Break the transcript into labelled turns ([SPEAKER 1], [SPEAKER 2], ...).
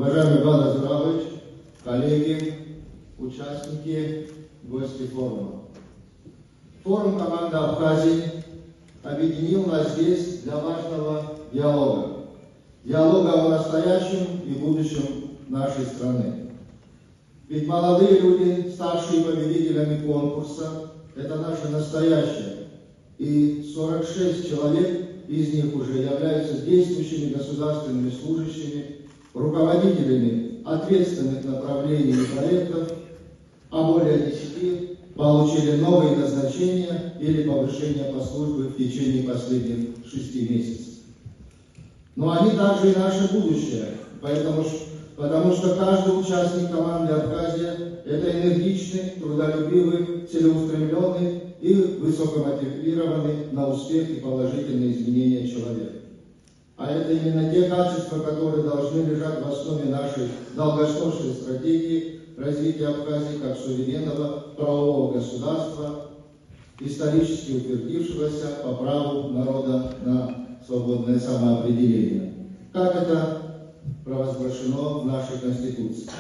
[SPEAKER 1] Уважаемый Иван Азурович, коллеги, участники, гости форума. Форум «Команда Абхазии» объединил нас здесь для важного диалога. Диалога о настоящем и будущем нашей страны. Ведь молодые люди, ставшие победителями конкурса, это наше настоящее. И 46 человек из них уже являются действующими государственными служащими, руководителями ответственных направлений и проектов, а более 10 получили новые назначения или повышение по службе в течение последних 6 месяцев. Но они также и наше будущее, потому что каждый участник команды «Абхазия» – это энергичный, трудолюбивый, целеустремленный и высокомотивированный на успех и положительные изменения человек. А это именно те качества, которые должны лежать в основе нашей долгосрочной стратегии развития Абхазии как суверенного правового государства, исторически утвердившегося по праву народа на свободное самоопределение, как это провозглашено в нашей Конституции.